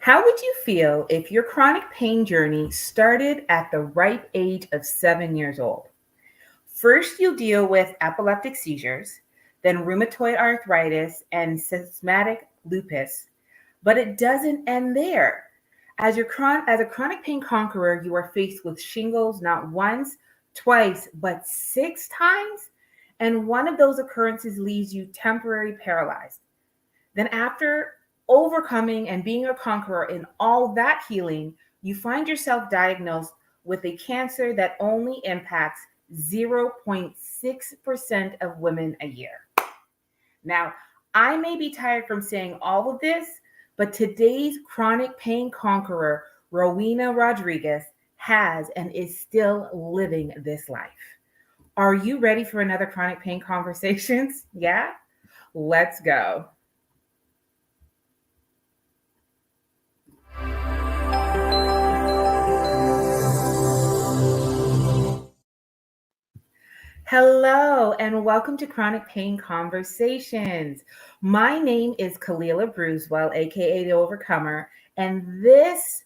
How would you feel if your chronic pain journey started at the ripe age of 7 years old? First, you deal with epileptic seizures, then rheumatoid arthritis and systematic lupus, but it doesn't end there. As a chronic pain conqueror, you are faced with shingles not once, twice, but 6 times, and one of those occurrences leaves you temporarily paralyzed. Then, after overcoming and being a conqueror in all that healing, you find yourself diagnosed with a cancer that only impacts 0.6% of women a year. Now, I may be tired from saying all of this, but today's chronic pain conqueror, Rowena Rodriguez, has and is still living this life. Are you ready for another chronic pain conversations? Yeah? Let's go. Hello, and welcome to Chronic Pain Conversations. My name is Kalila Bruisewell, aka The Overcomer, and this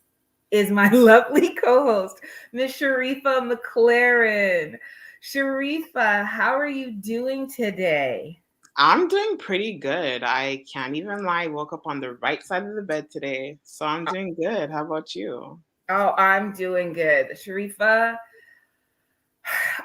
is my lovely co-host, Miss Sharifa McLaren. Sharifa, how are you doing today? I'm doing pretty good. I can't even lie. I woke up on the right side of the bed today. So I'm doing good. How about you? Oh, I'm doing good. Sharifa,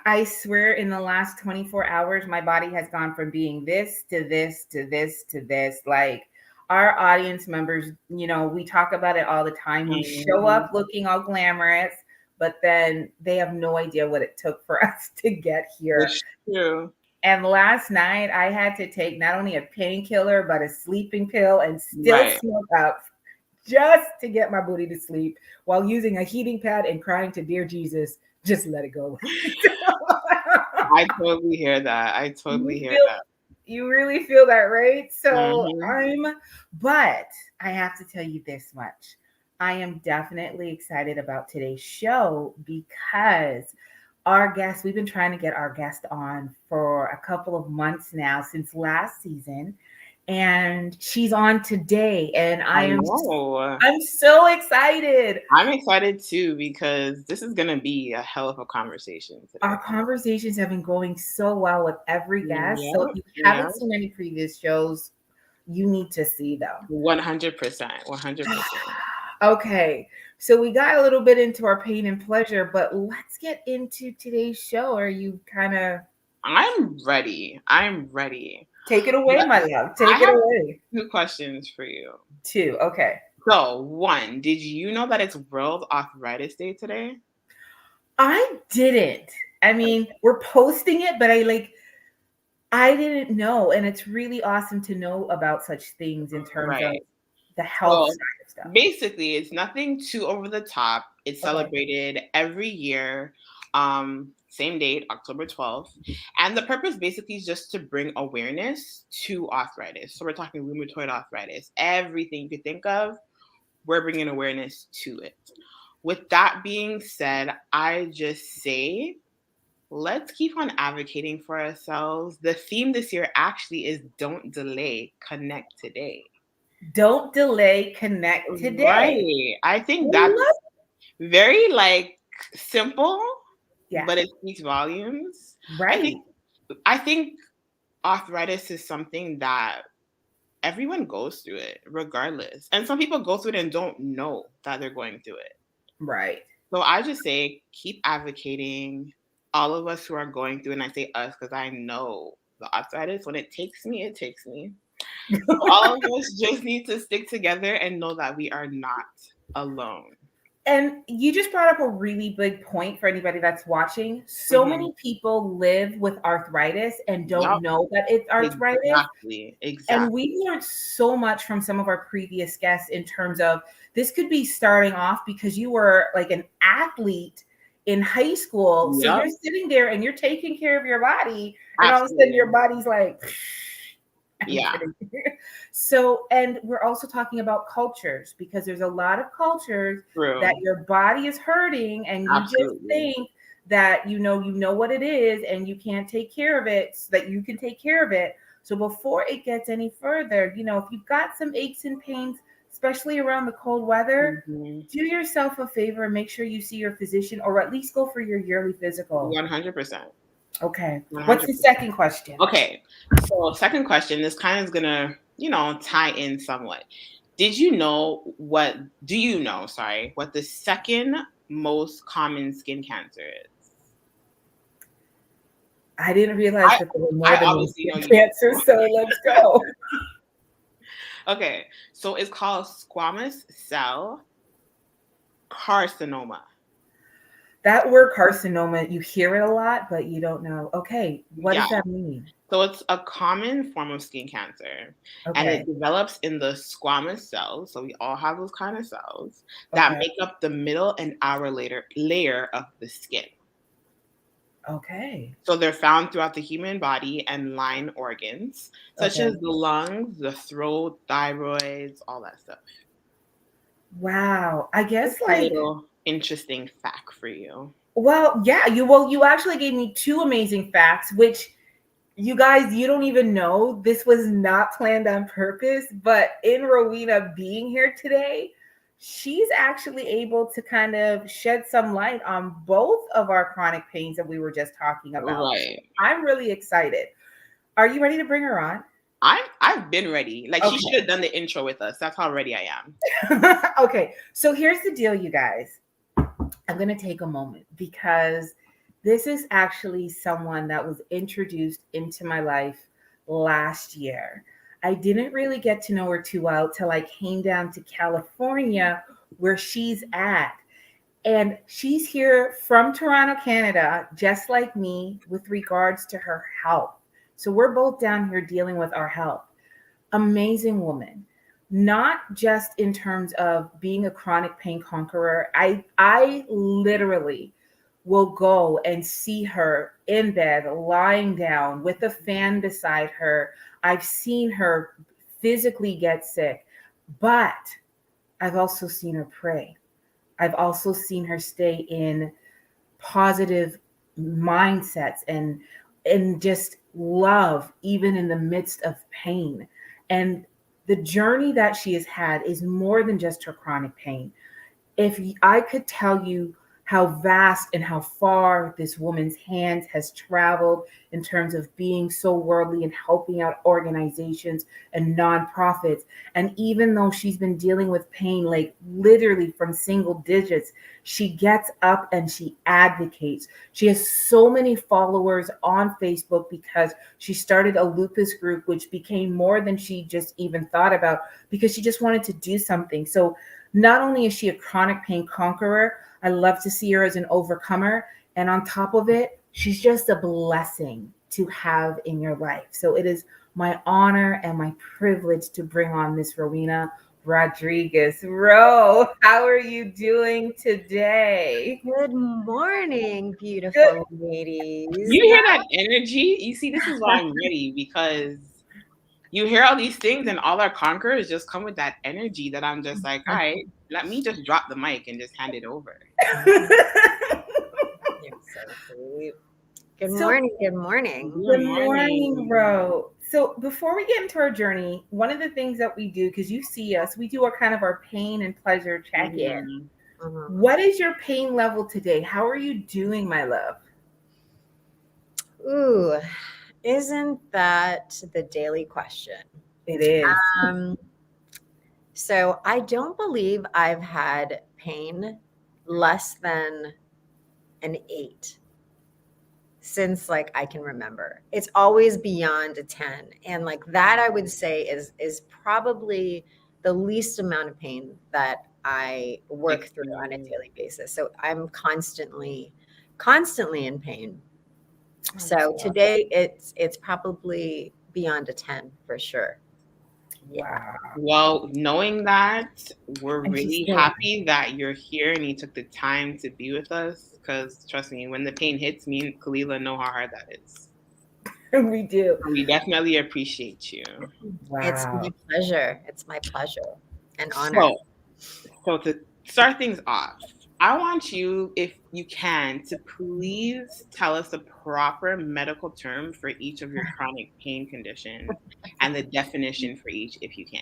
I swear in the last 24 hours, my body has gone from being this to this to this to this. Like our audience members, we talk about it all the time. We show Mhm. up looking all glamorous, but then they have no idea what it took for us to get here. It's true. And last night, I had to take not only a painkiller, but a sleeping pill and still Right. smoke up just to get my booty to sleep while using a heating pad and crying to dear Jesus, just let it go. I totally hear that. I totally You hear feel that. you really feel that, right? So Hmm. but I have to tell you this much. I am definitely excited about today's show because our guest, we've been trying to get our guest on for a couple of months now since last season, and she's on today, and I know. I'm so excited. I'm excited too because this is going to be a hell of a conversation Our today. conversations have been going so well with every guest. So if Yep. you Yep. haven't seen any previous shows, you need to see them. 100%. 100%. Okay, so we got a little bit into our pain and pleasure, but let's get into today's show. Are you kind of I'm ready. I'm ready. take it away, But my love? I Take it have away. two questions for you. Two. Okay. So, one, did you know that it's World Arthritis Day today? I didn't. I mean, we're posting it, but I didn't know, and it's really awesome to know about such things in terms of Right. the health So, side of stuff. basically, it's nothing too over the top. It's Okay. celebrated every year, same date, October 12th. And the purpose basically is just to bring awareness to arthritis. So, we're talking rheumatoid arthritis. Everything you could think of, we're bringing awareness to it. With that being said, I just say let's keep on advocating for ourselves. The theme this year actually is don't delay, connect today. Don't delay, connect today. Right. I I think that's love. very like simple, Yeah. but it speaks volumes. I think Right. I think arthritis is something that everyone goes through it regardless. And some people go through it and don't know that they're going through it. Right. So I just say keep advocating. All of us who are going through, and I say us because I know the arthritis, when it takes me, it takes me. So all of us just need to stick together and know that we are not alone. And you just brought up a really big point for anybody that's watching. So Hmm. many people live with arthritis and don't Yep, know that it's arthritis. exactly, And exactly. we learned so much from some of our previous guests in terms of this could be starting off because you were like an athlete in high school. So Yep, you're sitting there and you're taking care of your body, and all of a sudden your absolutely. body's like, I'm Yeah, kidding. So, and we're also talking about cultures because there's a lot of cultures that true. your body is hurting and you just Absolutely. think that you know what it is and you can't take care of it so that you can take care of it. So before it gets any further, if you've got some aches and pains, especially around the cold weather, Mm-hmm. do yourself a favor and make sure you see your physician or at least go for your yearly physical. 100%. Okay. 100%. What's the second question? Okay. So second question, this kind of is gonna, tie in somewhat. Do you know what the second most common skin cancer is? I didn't realize that there were more I than one obviously know skin you cancer, do. so let's go. Okay, so it's called squamous cell carcinoma. That word carcinoma, you hear it a lot, but you don't know. Okay, what Yeah. does that mean? So it's a common form of skin cancer, and it Okay, develops in the squamous cells. So we all have those kind of cells that okay, make up the middle and outer layer of the skin. okay, So they're found throughout the human body and line organs, such okay. as the lungs, the throat, thyroids, all that stuff. Wow. I guess Just a little interesting fact for you. well, yeah, you actually gave me two amazing facts, which you guys, you don't even know this was not planned on purpose, but in Rowena being here today, she's actually able to kind of shed some light on both of our chronic pains that we were just talking about. Right. I'm really excited. Are you ready to bring her on? I've been ready. Like she Okay. should have done the intro with us. That's how ready I am. Okay, so here's the deal, you guys. I'm going to take a moment because this is actually someone that was introduced into my life last year. I didn't really get to know her too well till I came down to California where she's at. And she's here from Toronto, Canada, just like me with regards to her health. So we're both down here dealing with our health. Amazing woman, not just in terms of being a chronic pain conqueror. I literally will go and see her in bed lying down with a fan beside her. I've seen her physically get sick, but I've also seen her pray. I've also seen her stay in positive mindsets and just love even in the midst of pain. And the journey that she has had is more than just her chronic pain. If I could tell you how vast and how far this woman's hands has traveled in terms of being so worldly and helping out organizations and nonprofits. And even though she's been dealing with pain, like literally from single digits, she gets up and she advocates. She has so many followers on Facebook because she started a lupus group, which became more than she just even thought about because she just wanted to do something. So not only is she a chronic pain conqueror, I love to see her as an overcomer. And on top of it, she's just a blessing to have in your life. So it is my honor and my privilege to bring on Miss Rowena Rodriguez. Ro, how are you doing today? Good morning, beautiful ladies. You hear that energy? You see, this is why I'm ready, because you hear all these things and all our conquerors just come with that energy that I'm just like, all right, let me just drop the mic and just hand it over. You're so sweet. Good morning. Good morning. Good morning, Ro. So before we get into our journey, one of the things that we do, because you see us, we do our pain and pleasure check-in. Mm-hmm. What is your pain level today? How are you doing, my love? Ooh, isn't that the daily question? It is. So I don't believe I've had pain less than an 8 since like I can remember. It's always beyond a 10. And like that I would say is probably the least amount of pain that I work through on a daily basis. So I'm constantly in pain. So today it's probably beyond a 10 for sure. Wow. Well, knowing that, we're And she's really still- happy that you're here and you took the time to be with us, because trust me, when the pain hits, me and Kalila know how hard that is. We do. We definitely appreciate you. Wow. It's my pleasure. It's my pleasure and honor. So to start things off, I want you, if you can, to please tell us the proper medical term for each of your chronic pain conditions and the definition for each, if you can.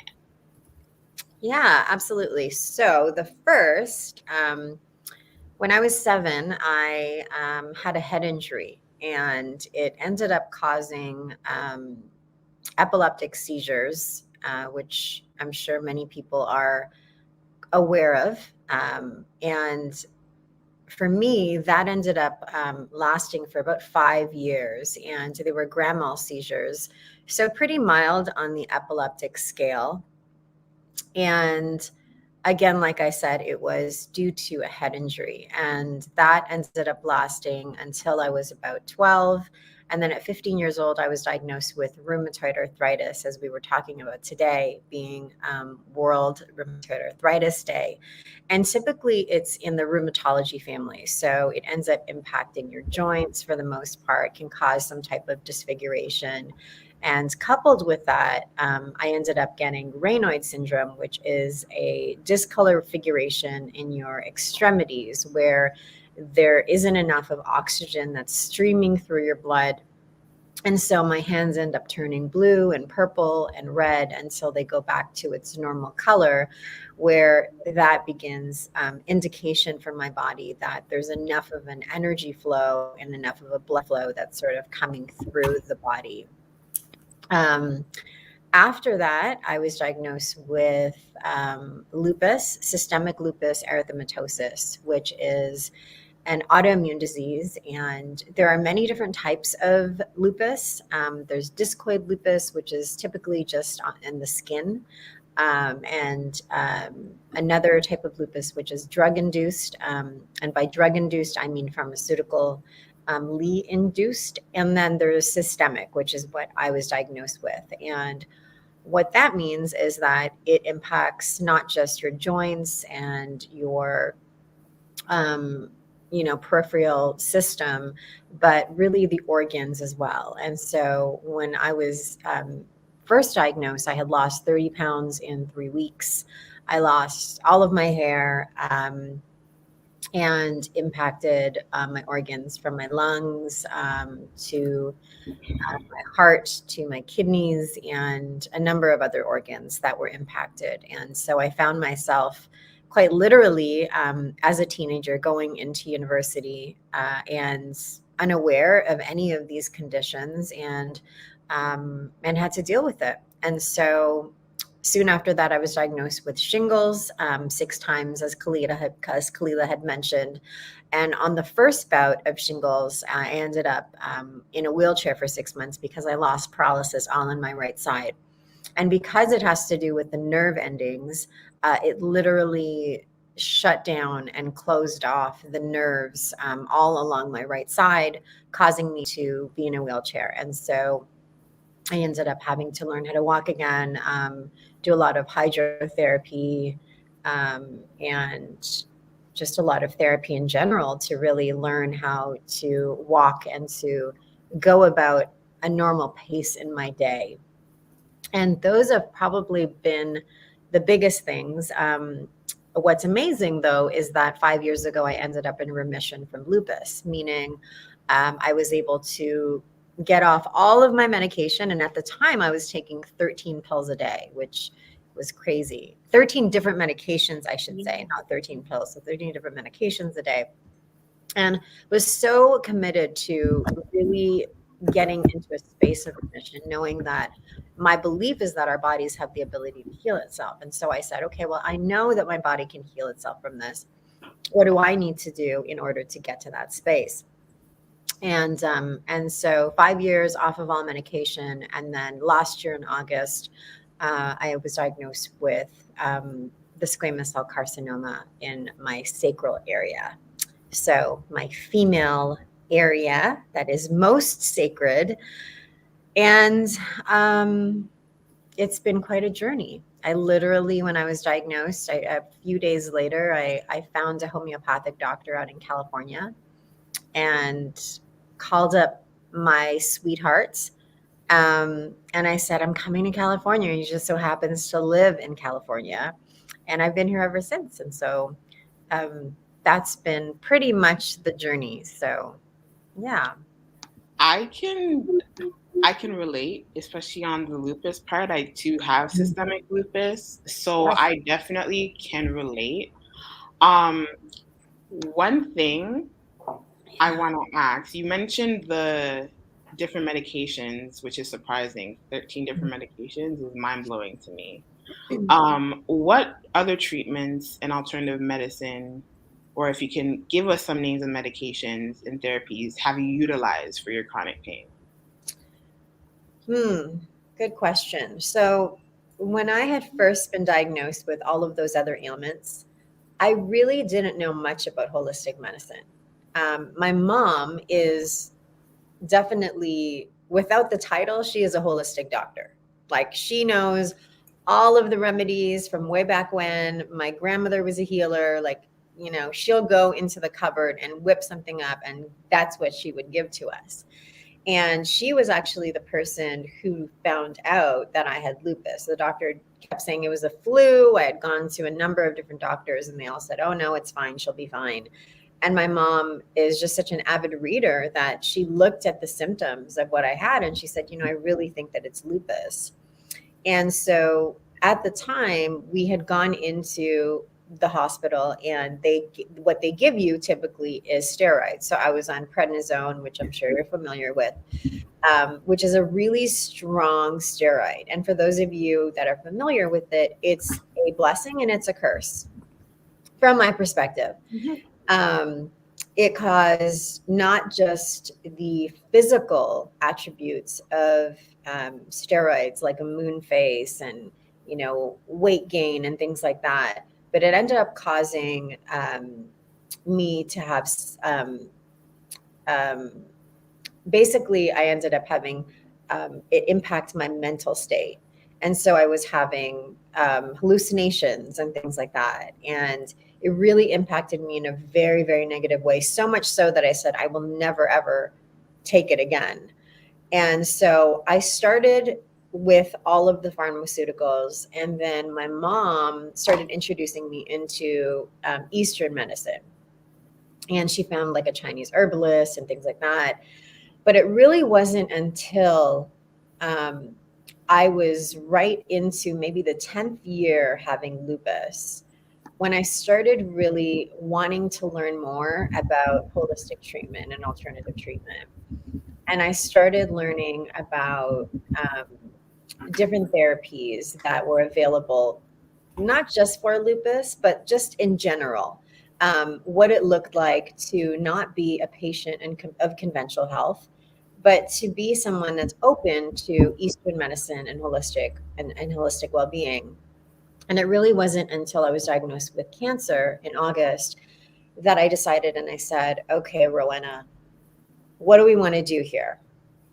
Yeah, absolutely. So the first, when I was 7, I had a head injury, and it ended up causing epileptic seizures, which I'm sure many people are aware of. And for me, that ended up lasting for about 5 years, and they were grand mal seizures, so pretty mild on the epileptic scale. And again, like I said, it was due to a head injury, and that ended up lasting until I was about 12. And then at 15 years old, I was diagnosed with rheumatoid arthritis, as we were talking about today, being World Rheumatoid Arthritis Day. And typically it's in the rheumatology family. So it ends up impacting your joints for the most part, can cause some type of disfiguration. And coupled with that, I ended up getting Raynaud syndrome, which is a discoloration in your extremities where there isn't enough of oxygen that's streaming through your blood. And so my hands end up turning blue and purple and red until they go back to its normal color, where that begins indication for my body that there's enough of an energy flow and enough of a blood flow that's sort of coming through the body. Um, After that, I was diagnosed with lupus, systemic lupus erythematosus, which is an autoimmune disease. And there are many different types of lupus. There's discoid lupus, which is typically just in the skin. And another type of lupus, which is drug induced. And by drug induced, I mean pharmaceutical induced. And then there's systemic, which is what I was diagnosed with. And what that means is that it impacts not just your joints and your peripheral system, but really the organs as well. And so when I was first diagnosed, I had lost 30 pounds in 3 weeks. I lost all of my hair, and impacted my organs, from my lungs to my heart to my kidneys, and a number of other organs that were impacted. And so I found myself quite literally as a teenager going into university and unaware of any of these conditions, and had to deal with it. And so soon after that, I was diagnosed with shingles 6 times, as Kalila had mentioned. And on the first bout of shingles, I ended up in a wheelchair for 6 months because I lost paralysis all on my right side. And because it has to do with the nerve endings, it literally shut down and closed off the nerves all along my right side, causing me to be in a wheelchair. And so I ended up having to learn how to walk again, do a lot of hydrotherapy, and just a lot of therapy in general to really learn how to walk and to go about a normal pace in my day. And those have probably been the biggest things. What's amazing, though, is that 5 years ago, I ended up in remission from lupus, meaning I was able to get off all of my medication. And at the time, I was taking 13 pills a day, which was crazy. 13 different medications, I should say, not 13 pills. So 13 different medications a day. And was so committed to really getting into a space of remission, knowing that my belief is that our bodies have the ability to heal itself. And so I said, okay, well, I know that my body can heal itself from this. What do I need to do in order to get to that space? And so 5 years off of all medication. And then last year in August, I was diagnosed with the squamous cell carcinoma in my sacral area. So my female area that is most sacred. And it's been quite a journey. I literally, when I was diagnosed, a few days later, I found a homeopathic doctor out in California and called up my sweetheart. And I said, I'm coming to California. He just so happens to live in California. And I've been here ever since. And so that's been pretty much the journey. So, yeah. I can relate, especially on the lupus part. I too have systemic lupus, so Yes. I definitely can relate. Um, One thing I want to ask, you mentioned the different medications, which is surprising. 13 different medications is mind-blowing to me. What other treatments and alternative medicine, or if you can give us some names of medications and therapies, have you utilized for your chronic pain? Good question. So, when I had first been diagnosed with all of those other ailments, I really didn't know much about holistic medicine. My mom is definitely, without the title, she is a holistic doctor. Like, she knows all of the remedies from way back when. My grandmother was a healer. Like, she'll go into the cupboard and whip something up, and that's what she would give to us. And she was actually the person who found out that I had lupus. The doctor kept saying it was a flu. I had gone to a number of different doctors, and they all said, "Oh, no, it's fine. She'll be fine." And my mom is just such an avid reader that she looked at the symptoms of what I had, and she said, "I really think that it's lupus." And so at the time, we had gone into the hospital, and what they give you typically is steroids. So I was on prednisone, which I'm sure you're familiar with, which is a really strong steroid. And for those of you that are familiar with it, it's a blessing and it's a curse from my perspective. It caused not just the physical attributes of steroids, like a moon face and weight gain and things like that, but it ended up causing me to have basically, I ended up having it impact my mental state. And so I was having hallucinations and things like that. And it really impacted me in a very, very negative way. So much so that I said, I will never, ever take it again. And so I started with all of the pharmaceuticals. And then my mom started introducing me into Eastern medicine. And she found like a Chinese herbalist and things like that. But it really wasn't until I was right into maybe the 10th year having lupus when I started really wanting to learn more about holistic treatment and alternative treatment. And I started learning about different therapies that were available, not just for lupus, but just in general. What it looked like to not be a patient of conventional health, but to be someone that's open to Eastern medicine and holistic well-being. And it really wasn't until I was diagnosed with cancer in August that I decided, and I said, okay, Rowena, what do we want to do here?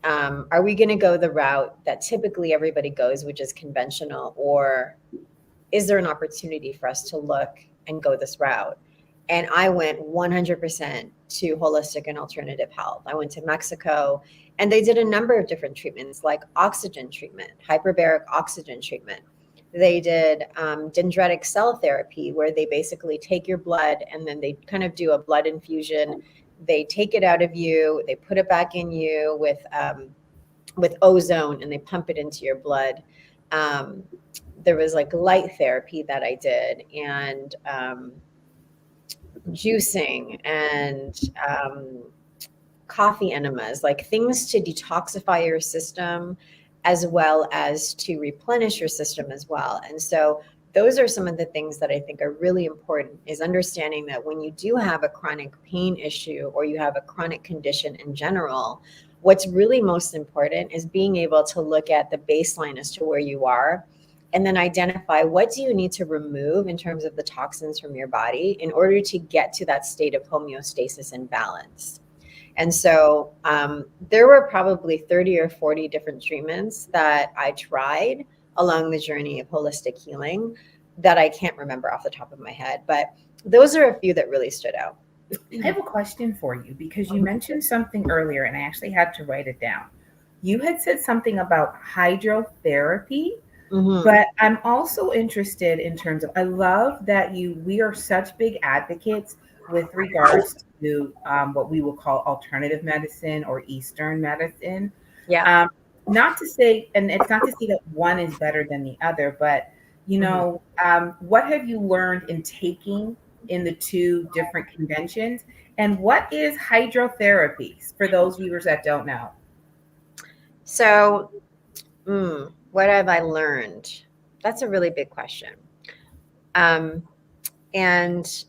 Are we going to go the route that typically everybody goes, which is conventional, or is there an opportunity for us to look and go this route? And I went 100% to holistic and alternative health. I went to Mexico, and they did a number of different treatments, like oxygen treatment, hyperbaric oxygen treatment. They did dendritic cell therapy, where they basically take your blood and then they kind of do a blood infusion. They take it out of you, they put it back in you with ozone, and they pump it into your blood. There was like light therapy that I did, and juicing and coffee enemas, like things to detoxify your system as well as to replenish your system as well. And so those are some of the things that I think are really important, is understanding that when you do have a chronic pain issue or you have a chronic condition in general, what's really most important is being able to look at the baseline as to where you are, and then identify what do you need to remove in terms of the toxins from your body in order to get to that state of homeostasis and balance. And so there were probably 30 or 40 different treatments that I tried along the journey of holistic healing that I can't remember off the top of my head, but those are a few that really stood out. I have a question for you, because you mentioned something earlier and I actually had to write it down. You had said something about hydrotherapy, but I'm also interested in terms of, I love that we are such big advocates with regards to what we will call alternative medicine or Eastern medicine. Yeah. Um, Not to say, and it's not to say that one is better than the other, but what have you learned in taking in the two different conventions? And what is hydrotherapy for those viewers that don't know? So, what have I learned? That's a really big question. Um, and,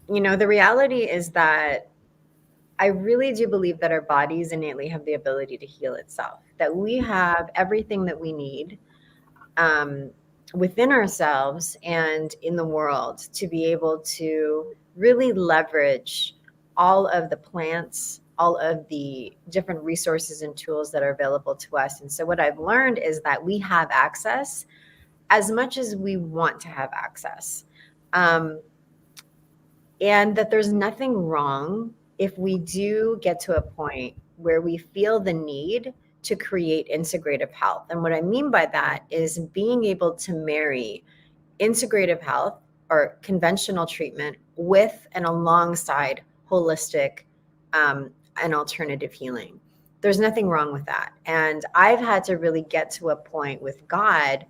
the reality is that I really do believe that our bodies innately have the ability to heal itself, that we have everything that we need um, within ourselves and in the world to be able to really leverage all of the plants, all of the different resources and tools that are available to us. And so, what I've learned is that we have access as much as we want to have access. And that there's nothing wrong if we do get to a point where we feel the need to create integrative health. And what I mean by that is being able to marry integrative health or conventional treatment with and alongside holistic and alternative healing. There's nothing wrong with that. And I've had to really get to a point with God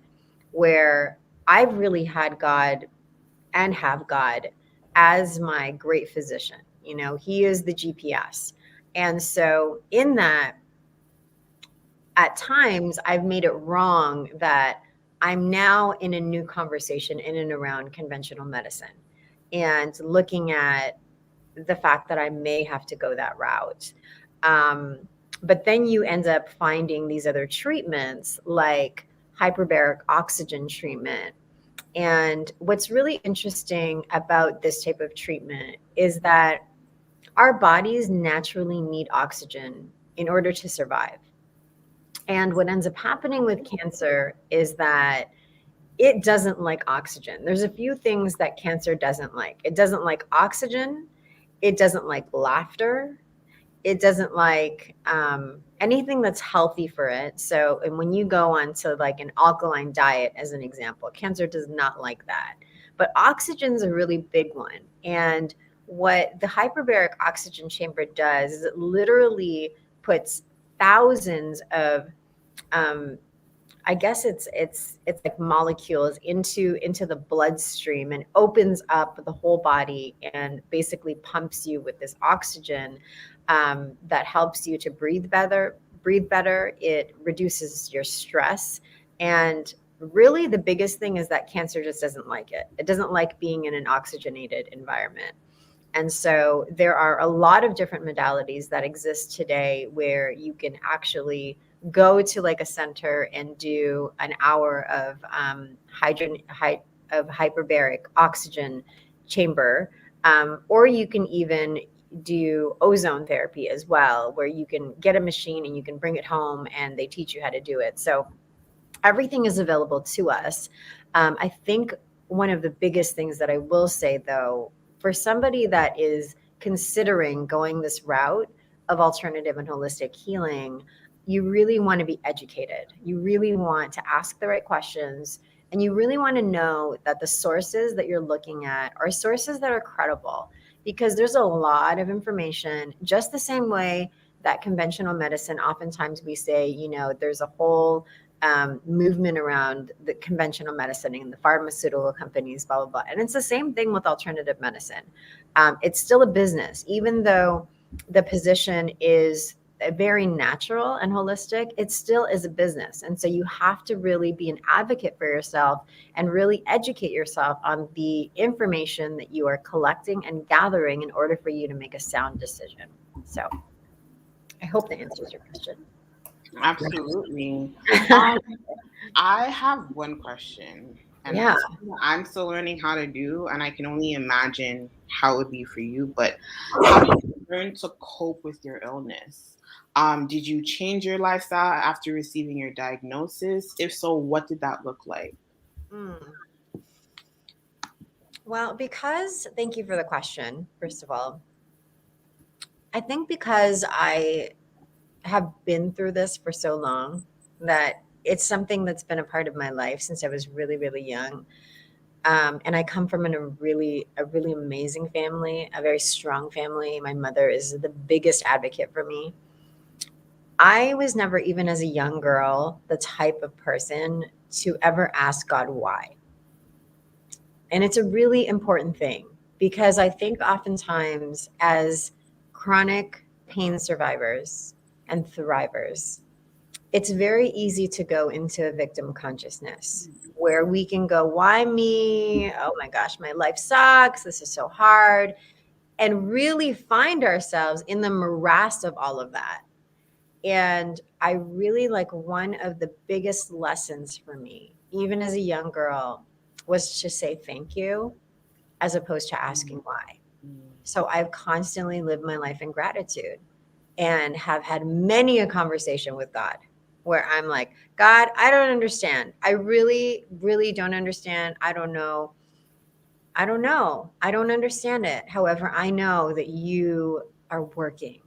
where I've really had God and have God as my great physician. He is the GPS. And so, in that, at times, I've made it wrong that I'm now in a new conversation in and around conventional medicine and looking at the fact that I may have to go that route. But then you end up finding these other treatments like hyperbaric oxygen treatment. And what's really interesting about this type of treatment is that our bodies naturally need oxygen in order to survive. And what ends up happening with cancer is that it doesn't like oxygen. There's a few things that cancer doesn't like. It doesn't like oxygen. It doesn't like laughter. It doesn't like anything that's healthy for it. So, and when you go on to like an alkaline diet, as an example, cancer does not like that. But oxygen's a really big one. And what the hyperbaric oxygen chamber does is it literally puts thousands of I guess it's like molecules into the bloodstream and opens up the whole body and basically pumps you with this oxygen that helps you to breathe better. It reduces your stress, and really the biggest thing is that cancer just doesn't like it. It doesn't like being in an oxygenated environment. And so there are a lot of different modalities that exist today where you can actually go to like a center and do an hour of hyperbaric oxygen chamber, or you can even do ozone therapy as well, where you can get a machine and you can bring it home and they teach you how to do it. So everything is available to us. I think one of the biggest things that I will say, though, for somebody that is considering going this route of alternative and holistic healing, you really want to be educated. You really want to ask the right questions, and you really want to know that the sources that you're looking at are sources that are credible, because there's a lot of information, just the same way that conventional medicine, oftentimes we say, there's a whole movement around the conventional medicine and the pharmaceutical companies, blah, blah, blah. And it's the same thing with alternative medicine. It's still a business, even though the position is very natural and holistic, it still is a business. And so you have to really be an advocate for yourself and really educate yourself on the information that you are collecting and gathering in order for you to make a sound decision. So I hope that answers your question. Absolutely. I have one question, and Yeah. I'm still learning how to do, and I can only imagine how it would be for you. But how did you learn to cope with your illness? Did you change your lifestyle after receiving your diagnosis? If so, what did that look like? Well, thank you for the question, first of all. I think because I have been through this for so long that it's something that's been a part of my life since I was really, really young. And I come from a really amazing family, a very strong family. My mother is the biggest advocate for me. I was never, even as a young girl, the type of person to ever ask God why. And it's a really important thing because I think oftentimes as chronic pain survivors and thrivers, it's very easy to go into a victim consciousness where we can go, why me? Oh my gosh, my life sucks. This is so hard. And really find ourselves in the morass of all of that. And I really like one of the biggest lessons for me, even as a young girl, was to say thank you as opposed to asking why. So I've constantly lived my life in gratitude and have had many a conversation with God where I'm like, God, I don't understand. I really, really don't understand. I don't know. I don't understand it. However, I know that you are working.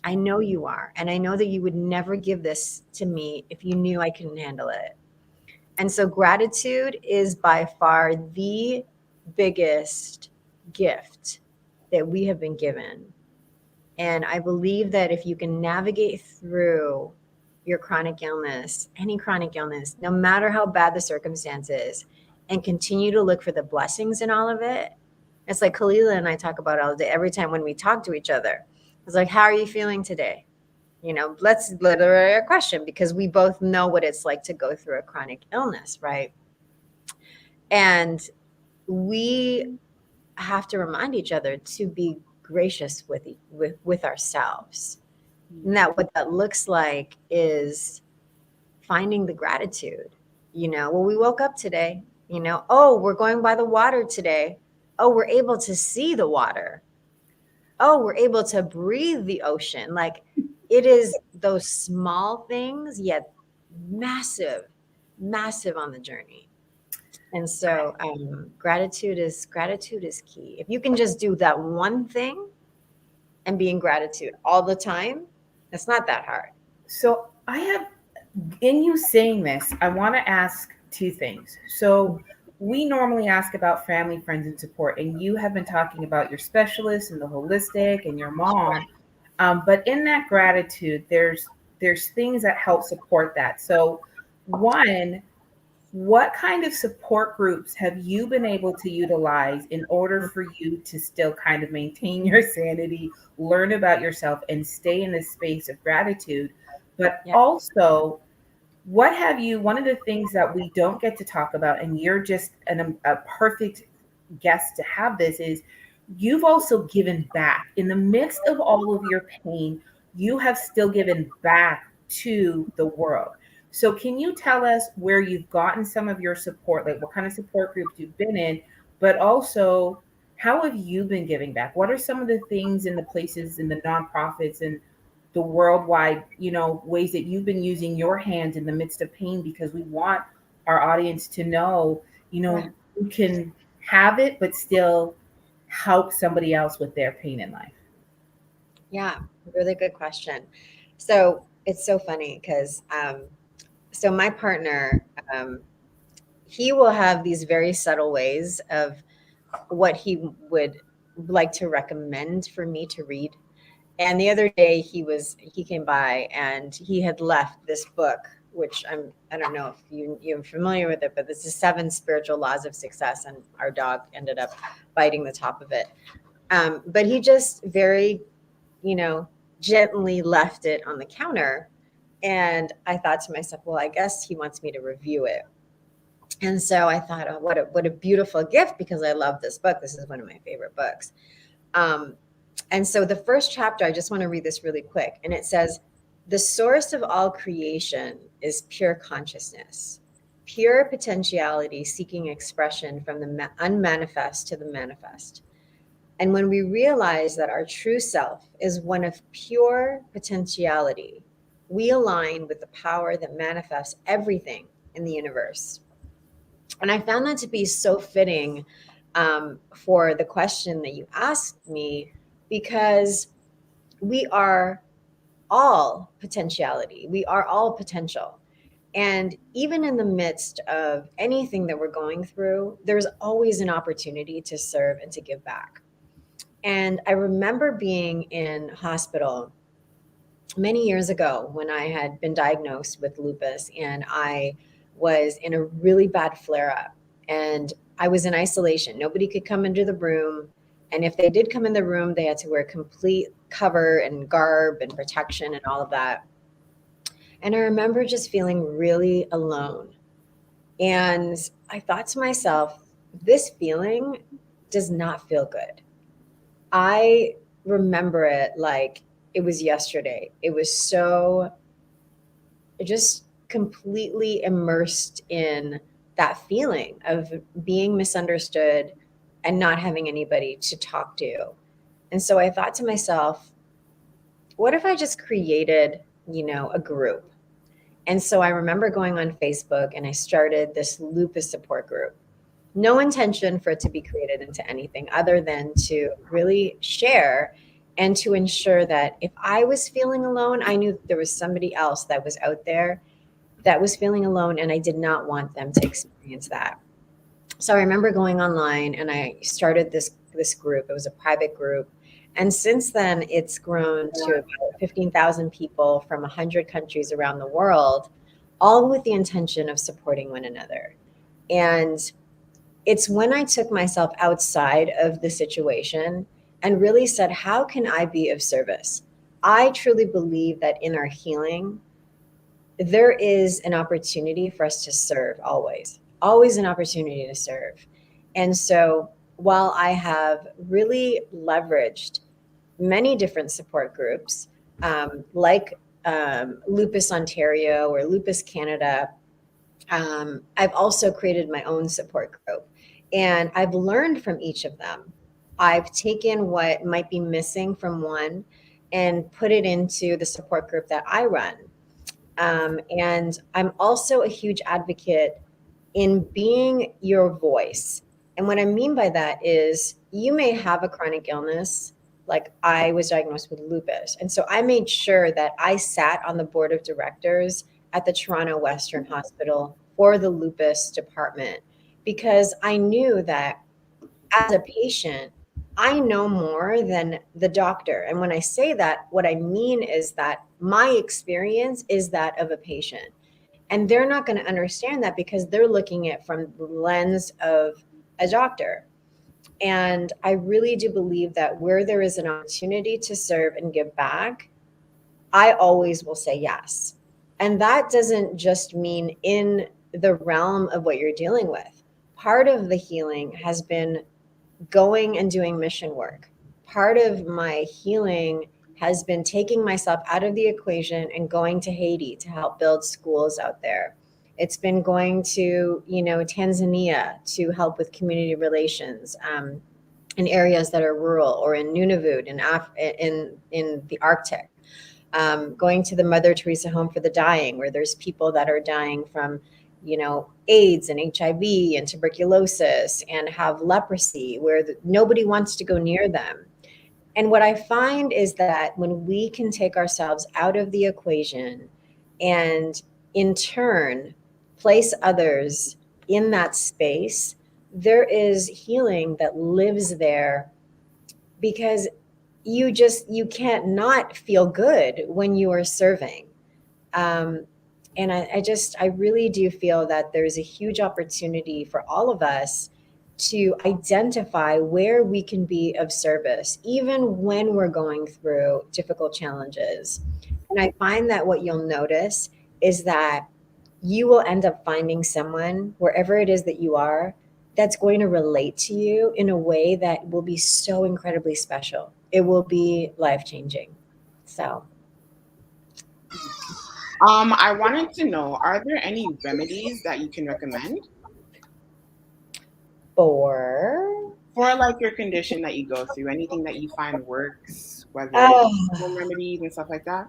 I know you are. And I know that you would never give this to me if you knew I couldn't handle it. And so gratitude is by far the biggest gift that we have been given. And I believe that if you can navigate through your chronic illness, any chronic illness, no matter how bad the circumstances, and continue to look for the blessings in all of it, it's like Kalila and I talk about all day, every time when we talk to each other. It's like, how are you feeling today? You know, let's literally a question because we both know what it's like to go through a chronic illness, right? And we have to remind each other to be gracious with ourselves. And that what that looks like is finding the gratitude. You know, well, we woke up today, you know, oh, we're going by the water today. Oh, we're able to see the water. Oh, we're able to breathe the ocean. Like it is those small things, yet massive, massive on the journey. And so gratitude is key. If you can just do that one thing and be in gratitude all the time, it's not that hard. So I have, in you saying this, I want to ask two things. So we normally ask about family, friends, and support, and you have been talking about your specialist and the holistic and your mom. But in that gratitude, there's things that help support that. So one, what kind of support groups have you been able to utilize in order for you to still kind of maintain your sanity, learn about yourself, and stay in this space of gratitude? But Yeah. also, what have you, one of the things that we don't get to talk about, and you're just a perfect guest to have this, is you've also given back. In the midst of all of your pain, you have still given back to the world. So, can you tell us where you've gotten some of your support, like what kind of support groups you've been in, but also how have you been giving back? What are some of the things in the places in the nonprofits and the worldwide, ways that you've been using your hands in the midst of pain? Because we want our audience to know, you can have it, but still help somebody else with their pain in life. Yeah, really good question. So it's so funny because so my partner, he will have these very subtle ways of what he would like to recommend for me to read. And the other day he came by and he had left this book, which I don't know if you're familiar with it, but this is 7 Spiritual Laws of Success, and our dog ended up biting the top of it. But he just very, gently left it on the counter. And I thought to myself, well, I guess he wants me to review it. And so I thought, oh, what a beautiful gift, because I love this book. This is one of my favorite books. And so the first chapter, I just want to read this really quick. And it says, the source of all creation is pure consciousness, pure potentiality seeking expression from the unmanifest to the manifest. And when we realize that our true self is one of pure potentiality, we align with the power that manifests everything in the universe. And I found that to be so fitting for the question that you asked me, because we are all potentiality. We are all potential. And even in the midst of anything that we're going through, there's always an opportunity to serve and to give back. And I remember being in hospital many years ago when I had been diagnosed with lupus, and I was in a really bad flare up, and I was in isolation. Nobody could come into the room. And if they did come in the room, they had to wear complete cover and garb and protection and all of that. And I remember just feeling really alone. And I thought to myself, this feeling does not feel good. I remember it like it was yesterday. It was so just completely immersed in that feeling of being misunderstood and not having anybody to talk to. And so I thought to myself, what if I just created, a group? And so I remember going on Facebook and I started this lupus support group. No intention for it to be created into anything other than to really share and to ensure that if I was feeling alone, I knew that there was somebody else that was out there that was feeling alone, and I did not want them to experience that. So I remember going online and I started this group. It was a private group. And since then, it's grown to about 15,000 people from 100 countries around the world, all with the intention of supporting one another. And it's when I took myself outside of the situation and really said, how can I be of service? I truly believe that in our healing, there is an opportunity for us to serve always an opportunity to serve. And so while I have really leveraged many different support groups, like Lupus Ontario or Lupus Canada, I've also created my own support group, and I've learned from each of them. I've taken what might be missing from one and put it into the support group that I run. And I'm also a huge advocate in being your voice. And what I mean by that is you may have a chronic illness, like I was diagnosed with lupus. And so I made sure that I sat on the board of directors at the Toronto Western Hospital for the lupus department, because I knew that as a patient, I know more than the doctor. And when I say that, what I mean is that my experience is that of a patient. And they're not going to understand that because they're looking at it from the lens of a doctor. And I really do believe that where there is an opportunity to serve and give back, I always will say yes. And that doesn't just mean in the realm of what you're dealing with. Part of the healing has been going and doing mission work. Part of my healing has been taking myself out of the equation and going to Haiti to help build schools out there. It's been going to, Tanzania to help with community relations in areas that are rural, or in Nunavut in the Arctic. Going to the Mother Teresa Home for the Dying, where there's people that are dying from AIDS and HIV and tuberculosis and have leprosy, where nobody wants to go near them. And what I find is that when we can take ourselves out of the equation and in turn place others in that space, there is healing that lives there, because you can't not feel good when you are serving. And I really do feel that there's a huge opportunity for all of us to identify where we can be of service, even when we're going through difficult challenges. And I find that what you'll notice is that you will end up finding someone, wherever it is that you are, that's going to relate to you in a way that will be so incredibly special. It will be life-changing. So. I wanted to know, are there any remedies that you can recommend For like your condition that you go through? Anything that you find works, whether oh, it's home remedies and stuff like that?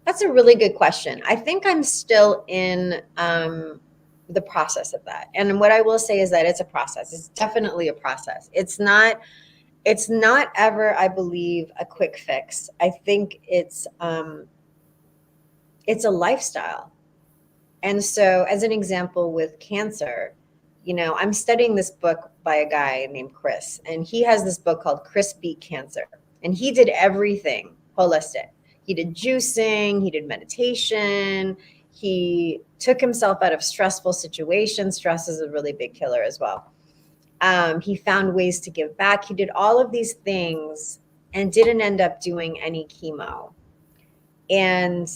That's a really good question. I think I'm still in the process of that. And what I will say is that it's a process. It's definitely a process. It's not ever, I believe, a quick fix. I think it's It's a lifestyle. And so, as an example with cancer, I'm studying this book by a guy named Chris, and he has this book called Chris Beat Cancer. And he did everything holistic. He did juicing, he did meditation, he took himself out of stressful situations. Stress is a really big killer as well. He found ways to give back. He did all of these things and didn't end up doing any chemo. And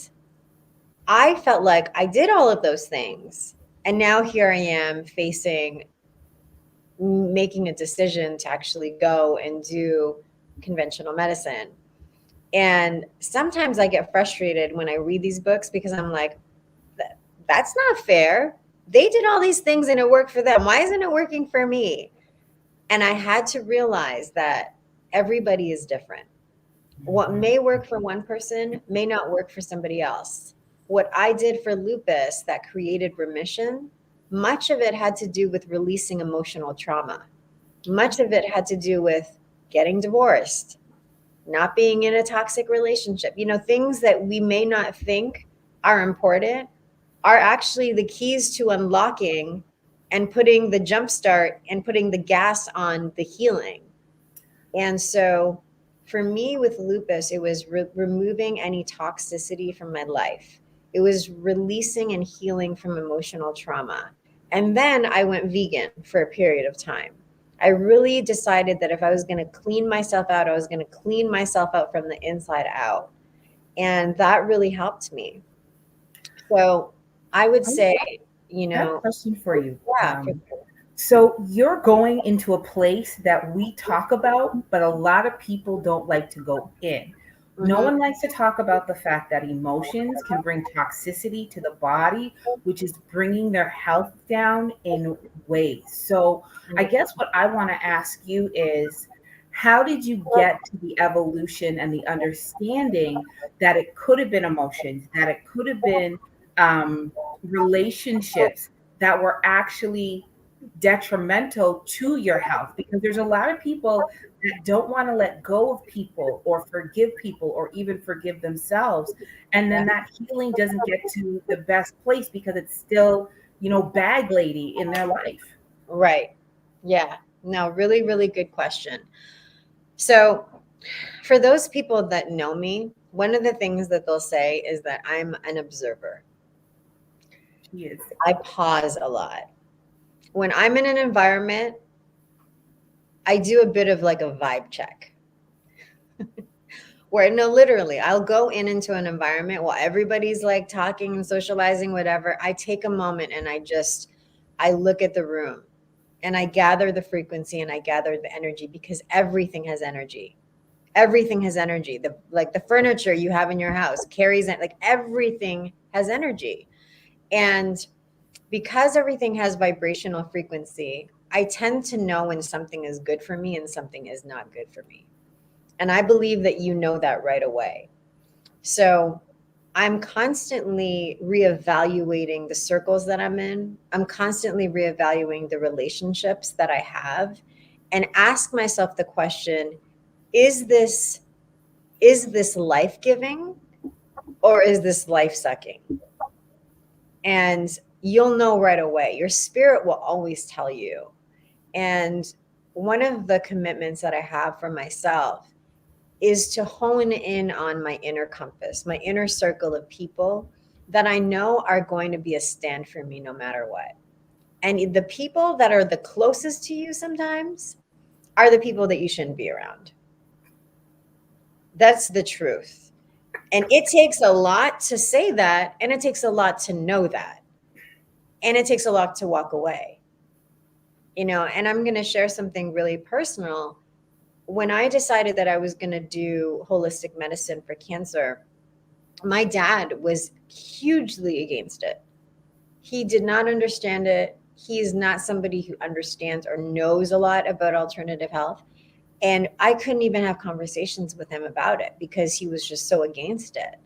I felt like I did all of those things. And now here I am making a decision to actually go and do conventional medicine. And sometimes I get frustrated when I read these books because I'm like, that's not fair. They did all these things and it worked for them. Why isn't it working for me? And I had to realize that everybody is different. What may work for one person may not work for somebody else. What I did for lupus that created remission, much of it had to do with releasing emotional trauma. Much of it had to do with getting divorced, not being in a toxic relationship. Things that we may not think are important are actually the keys to unlocking and putting the jump start and putting the gas on the healing. And so for me with lupus, it was removing any toxicity from my life. It was releasing and healing from emotional trauma. And then I went vegan for a period of time. I really decided that if I was going to clean myself out, I was going to clean myself out from the inside out. And that really helped me. So I would say, I have a question for you. Yeah. So you're going into a place that we talk about, but a lot of people don't like to go in. No one likes to talk about the fact that emotions can bring toxicity to the body, which is bringing their health down in ways. So I guess what I want to ask you is, how did you get to the evolution and the understanding that it could have been emotions, that it could have been relationships that were actually detrimental to your health? Because there's a lot of people that don't want to let go of people or forgive people or even forgive themselves, and then that healing doesn't get to the best place because it's still bag lady in their life. Right. Yeah. No, really, really good question. So for those people that know me, one of the things that they'll say is that I'm an observer. Yes. I pause a lot. When I'm in an environment, I do a bit of like a vibe check. Where literally, I'll go into an environment while everybody's like talking and socializing, whatever. I take a moment and I look at the room and I gather the frequency and I gather the energy, because everything has energy. Everything has energy. The furniture you have in your house carries it. Like everything has energy. And because everything has vibrational frequency, I tend to know when something is good for me and something is not good for me. And I believe that you know that right away. So I'm constantly reevaluating the circles that I'm in. I'm constantly reevaluating the relationships that I have, and ask myself the question, is this life-giving or is this life-sucking? And you'll know right away. Your spirit will always tell you. And one of the commitments that I have for myself is to hone in on my inner compass, my inner circle of people that I know are going to be a stand for me no matter what. And the people that are the closest to you sometimes are the people that you shouldn't be around. That's the truth. And it takes a lot to say that, and it takes a lot to know that. And it takes a lot to walk away. And I'm going to share something really personal. When I decided that I was going to do holistic medicine for cancer, my dad was hugely against it. He did not understand it. He is not somebody who understands or knows a lot about alternative health. And I couldn't even have conversations with him about it because he was just so against it.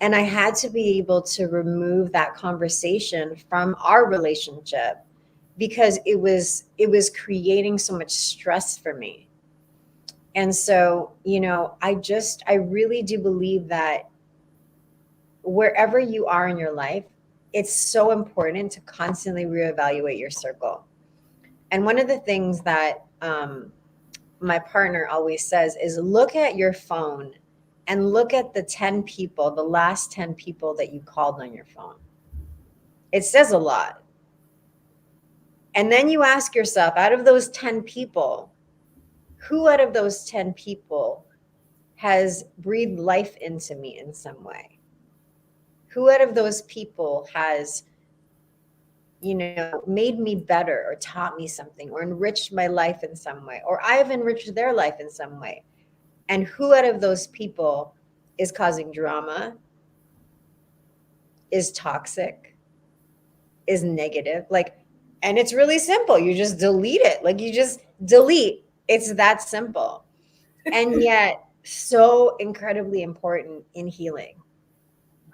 And I had to be able to remove that conversation from our relationship because it was creating so much stress for me. And so, I really do believe that wherever you are in your life, it's so important to constantly reevaluate your circle. And one of the things that my partner always says is look at your phone and look at the 10 people, the last 10 people that you called on your phone. It says a lot. And then you ask yourself, out of those 10 people, who out of those 10 people has breathed life into me in some way? Who out of those people has, made me better or taught me something or enriched my life in some way, or I've enriched their life in some way? And who out of those people is causing drama, is toxic, is negative? And it's really simple. You just delete it. You just delete. It's that simple. And yet so incredibly important in healing.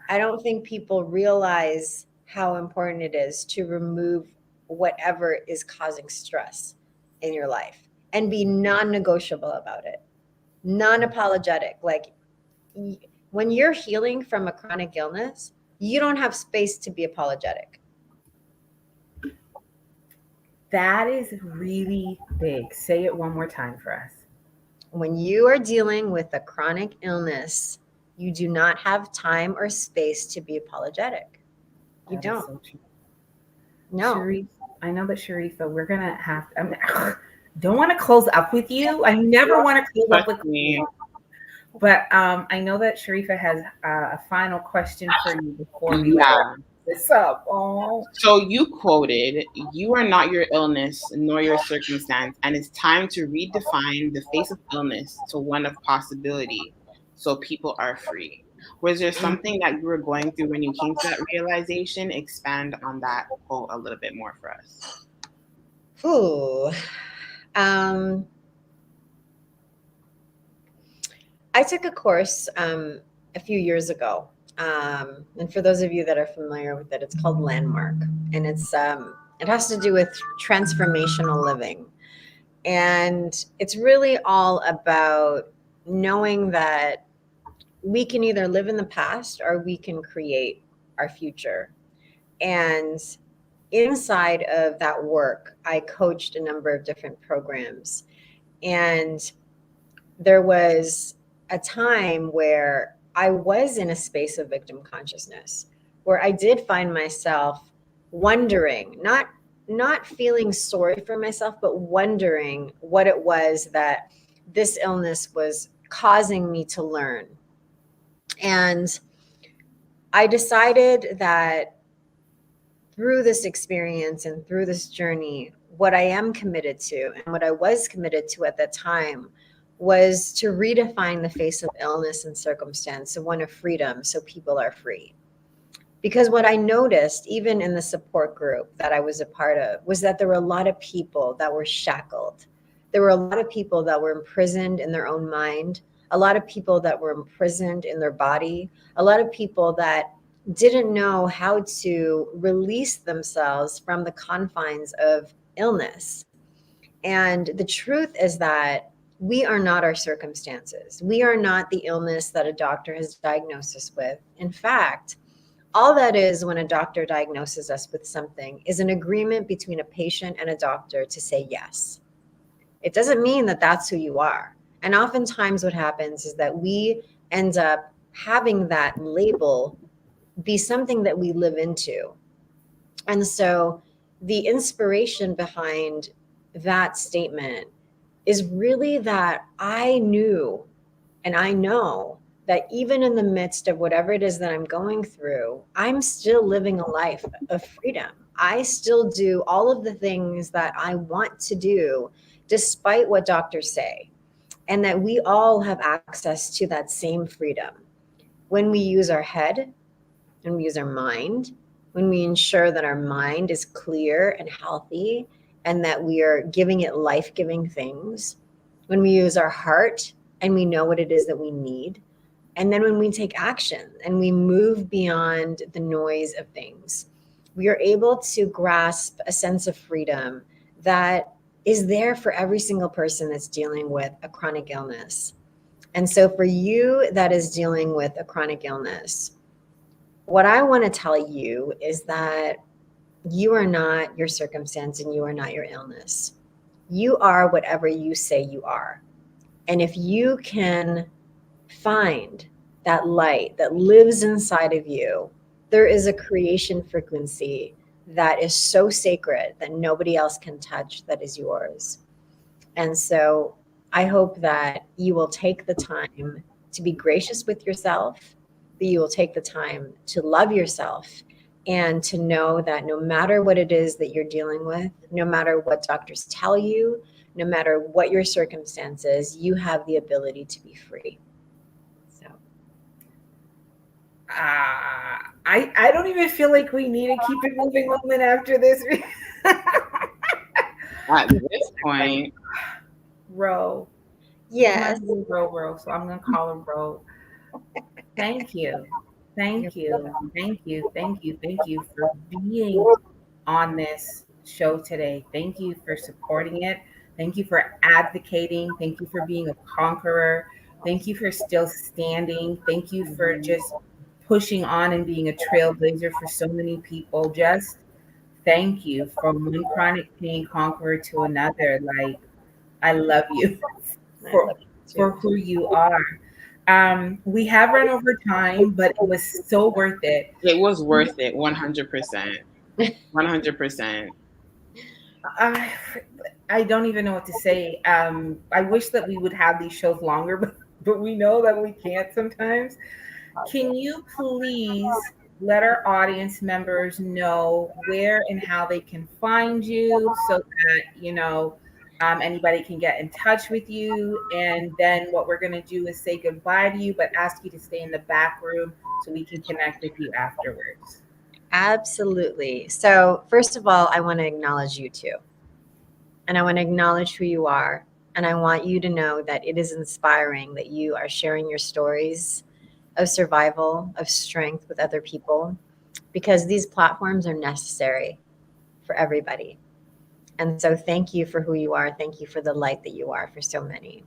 I don't think people realize how important it is to remove whatever is causing stress in your life and be non-negotiable about it, non-apologetic. When you're healing from a chronic illness, you don't have space to be apologetic. That is really big. Say it one more time for us. When you are dealing with a chronic illness, you do not have time or space to be apologetic. You don't. So true. No. Sharifa, I know that Sharifa, we're going to have to, don't want to close up with you. I never want to close up with you. But I know that Sharifa has a final question for you before we wrap this up. Oh. So you quoted, "You are not your illness nor your circumstance, and it's time to redefine the face of illness to one of possibility so people are free." Was there something that you were going through when you came to that realization? Expand on that quote a little bit more for us. Ooh. I took a course a few years ago. And for those of you that are familiar with it, it's called Landmark. And it has to do with transformational living. And it's really all about knowing that we can either live in the past or we can create our future. And inside of that work, I coached a number of different programs. And there was a time where I was in a space of victim consciousness, where I did find myself wondering, not feeling sorry for myself, but wondering what it was that this illness was causing me to learn. And I decided that through this experience and through this journey, what I am committed to and what I was committed to at that time was to redefine the face of illness and circumstance, so one of freedom, so people are free. Because what I noticed, even in the support group that I was a part of, was that there were a lot of people that were shackled. There were a lot of people that were imprisoned in their own mind, a lot of people that were imprisoned in their body, a lot of people that didn't know how to release themselves from the confines of illness. And the truth is that we are not our circumstances. We are not the illness that a doctor has diagnosed us with. In fact, all that is when a doctor diagnoses us with something is an agreement between a patient and a doctor to say yes. It doesn't mean that that's who you are. And oftentimes what happens is that we end up having that label be something that we live into. And so the inspiration behind that statement is really that I knew and I know that even in the midst of whatever it is that I'm going through, I'm still living a life of freedom. I still do all of the things that I want to do, despite what doctors say, and that we all have access to that same freedom. When we use our head, when we use our mind, when we ensure that our mind is clear and healthy, and that we are giving it life-giving things, when we use our heart and we know what it is that we need, and then when we take action and we move beyond the noise of things, we are able to grasp a sense of freedom that is there for every single person that's dealing with a chronic illness. And so for you that is dealing with a chronic illness, what I want to tell you is that you are not your circumstance and you are not your illness. You are whatever you say you are. And if you can find that light that lives inside of you, there is a creation frequency that is so sacred that nobody else can touch, that is yours. And so I hope that you will take the time to be gracious with yourself, that you will take the time to love yourself, and to know that no matter what it is that you're dealing with, no matter what doctors tell you, no matter what your circumstances, you have the ability to be free. So I don't even feel like we need to keep it moving, woman, after this. At this point, Ro. yes, Ro, so I'm gonna call her Ro. Thank you. Thank you. Thank you. Thank you. Thank you for being on this show today. Thank you for supporting it. Thank you for advocating. Thank you for being a conqueror. Thank you for still standing. Thank you for just pushing on and being a trailblazer for so many people. Just thank you from one chronic pain conqueror to another. Like, I love you I for love you too. who you are. We have run over time, but it was so worth it. it was worth it. 100%. 100%. I don't even know what to say. I wish that we would have these shows longer, but we know that we can't sometimes. Can you please let our audience members know where and how they can find you so that, anybody can get in touch with you? And then what we're going to do is say goodbye to you, but ask you to stay in the back room so we can connect with you afterwards. Absolutely. So, first of all, I want to acknowledge you too. And I want to acknowledge who you are. And I want you to know that it is inspiring that you are sharing your stories of survival, of strength with other people, because these platforms are necessary for everybody. And so, thank you for who you are. Thank you for the light that you are for so many.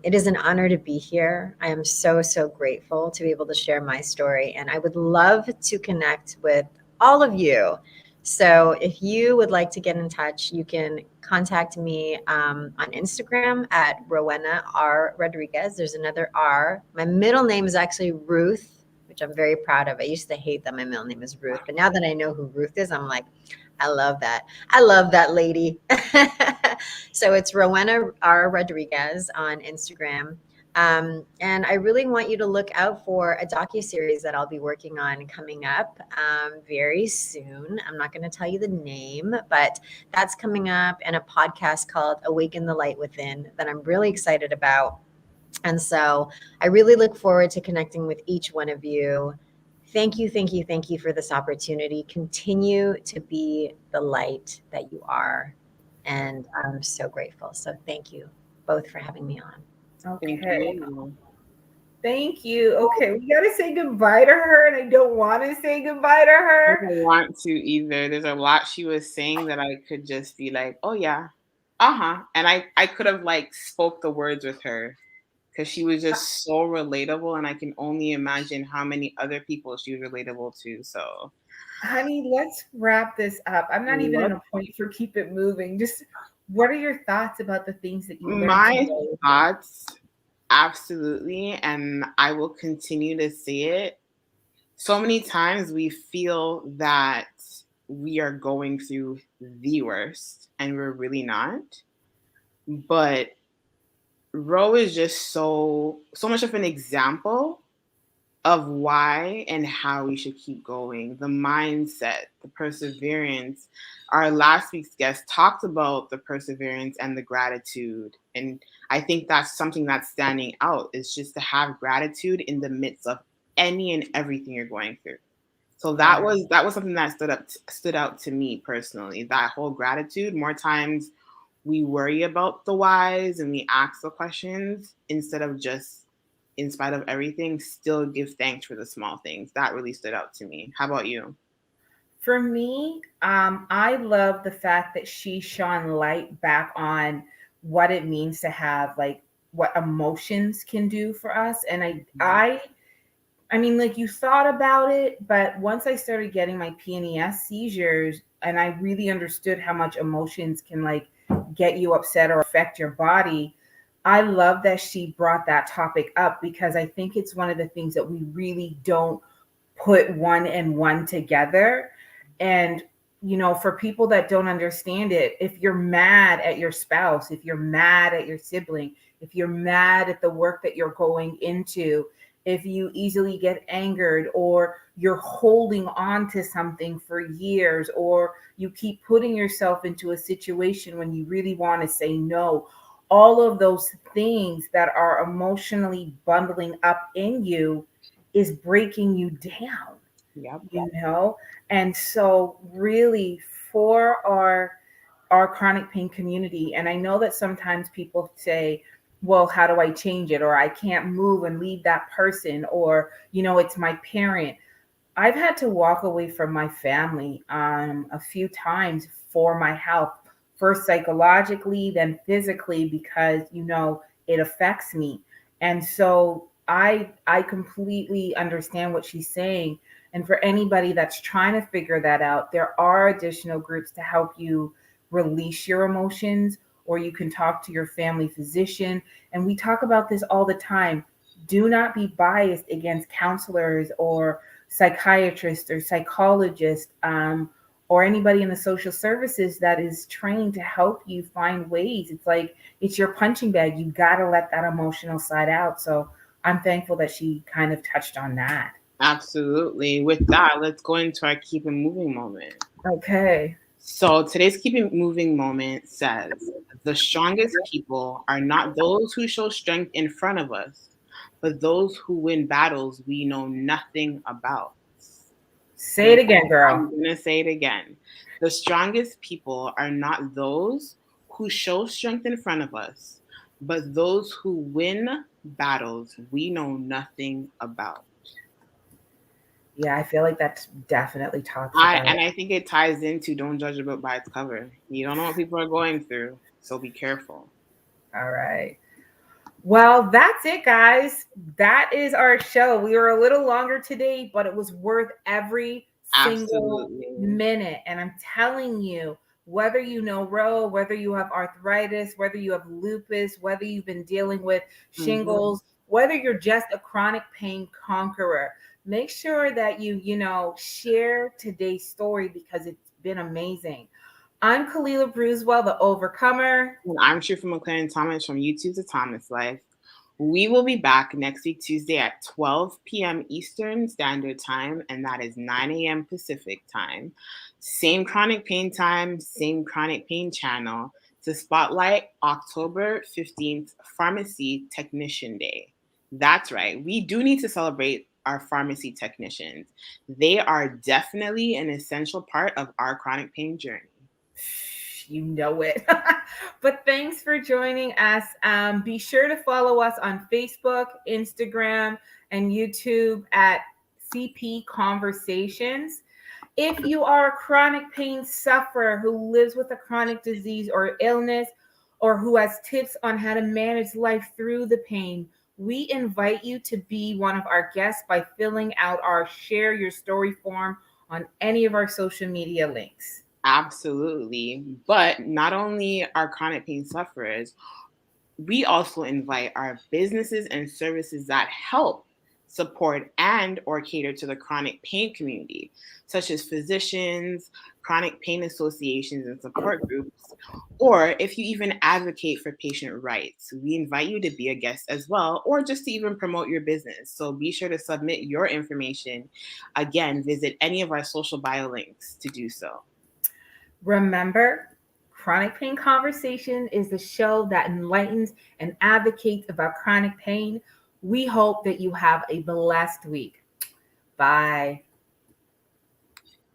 It is an honor to be here. I am so, so grateful to be able to share my story. And I would love to connect with all of you. So if you would like to get in touch, you can contact me on Instagram at Rowena R. Rodriguez. There's another R. My middle name is actually Ruth, which I'm very proud of. I used to hate that my middle name is Ruth. But now that I know who Ruth is, I'm like, I love that. I love that lady. So it's Rowena R. Rodriguez on Instagram. And I really want you to look out for a docuseries that I'll be working on coming up very soon. I'm not going to tell you the name, but that's coming up, and a podcast called Awaken the Light Within that I'm really excited about. And so I really look forward to connecting with each one of you. Thank you, thank you, thank you for this opportunity. Continue to be the light that you are. And I'm so grateful. So thank you both for having me on. Thank Okay. you. Thank you. Okay, we got to say goodbye to her, and I don't want to say goodbye to I her. don't want to either. There's a lot she was saying that I could just be like, oh yeah, and I could have like spoke the words with her because she was just so relatable, and I can only imagine how many other people she was relatable to. So, Honey, let's wrap this up. I'm not even in a point for keep it moving. Just what are your thoughts about the things that you learned my today? thoughts, absolutely, and I will continue to say it. So many times we feel that we are going through the worst, and we're really not. But Ro is just so much of an example of why and how we should keep going. The mindset, the perseverance. Our last week's guest talked about the perseverance and the gratitude. And I think that's something that's standing out, is just to have gratitude in the midst of any and everything you're going through. So that was something that stood out to me personally. That whole gratitude. More times we worry about the whys and we ask the questions instead of just, in spite of everything, still give thanks for the small things. That really stood out to me. How about you? For me, I love the fact that she shone light back on what it means to have, like, what emotions can do for us. And I mean, like, you thought about it, but once I started getting my PNES seizures and I really understood how much emotions can like get you upset or affect your body, I love that she brought that topic up because I think it's one of the things that we really don't put one and one together. And, you know, for people that don't understand it, if you're mad at your spouse, if you're mad at your sibling, if you're mad at the work that you're going into, if you easily get angered or you're holding on to something for years, or you keep putting yourself into a situation when you really want to say no, all of those things that are emotionally bundling up in you is breaking you down. Yep. You know? And so really for our chronic pain community, and I know that sometimes people say, well, how do I change it? Or I can't move and leave that person, or, you know, it's my parent. I've had to walk away from my family a few times for my health, first psychologically, then physically, because, you know, it affects me. And so I completely understand what she's saying. And for anybody that's trying to figure that out, there are additional groups to help you release your emotions, or you can talk to your family physician. And we talk about this all the time. Do not be biased against counselors or psychiatrists or psychologists, or anybody in the social services that is trained to help you find ways. It's like, it's your punching bag. You got to let that emotional side out. So I'm thankful that she kind of touched on that. Absolutely. With that, let's go into our Keep It Moving moment. Okay. So today's Keep It Moving moment says, the strongest people are not those who show strength in front of us, but those who win battles we know nothing about. Say it again, girl. I'm going to say it again. The strongest people are not those who show strength in front of us, but those who win battles we know nothing about. Yeah, I feel like that definitely talks about it. I think it ties into don't judge a book by its cover. You don't know what people are going through, so be careful. All right. Well, that's it, guys. That is our show. We were a little longer today, but it was worth every single Absolutely. minute. And I'm telling you, whether you know Ro, whether you have arthritis, whether you have lupus, whether you've been dealing with shingles, whether you're just a chronic pain conqueror, make sure that you know, share today's story because it's been amazing. I'm Kalila Bruswell, the Overcomer. And I'm Trufa McLaren Thomas from YouTube to Thomas Life. We will be back next week, Tuesday at 12 p.m. Eastern Standard Time, and that is 9 a.m. Pacific Time. Same chronic pain time, same chronic pain channel to spotlight October 15th, Pharmacy Technician Day. That's right. We do need to celebrate our pharmacy technicians. They are definitely an essential part of our chronic pain journey. You know it. But thanks for joining us. Be sure to follow us on Facebook, Instagram, and YouTube at CP Conversations. If you are a chronic pain sufferer who lives with a chronic disease or illness, or who has tips on how to manage life through the pain, we invite you to be one of our guests by filling out our Share Your Story form on any of our social media links. Absolutely. But not only are chronic pain sufferers, we also invite our businesses and services that help support and or cater to the chronic pain community, such as physicians, chronic pain associations and support groups, or if you even advocate for patient rights, we invite you to be a guest as well, or just to even promote your business. So be sure to submit your information. Again, visit any of our social bio links to do so. Remember, Chronic Pain Conversation is the show that enlightens and advocates about chronic pain. We hope that you have a blessed week. Bye.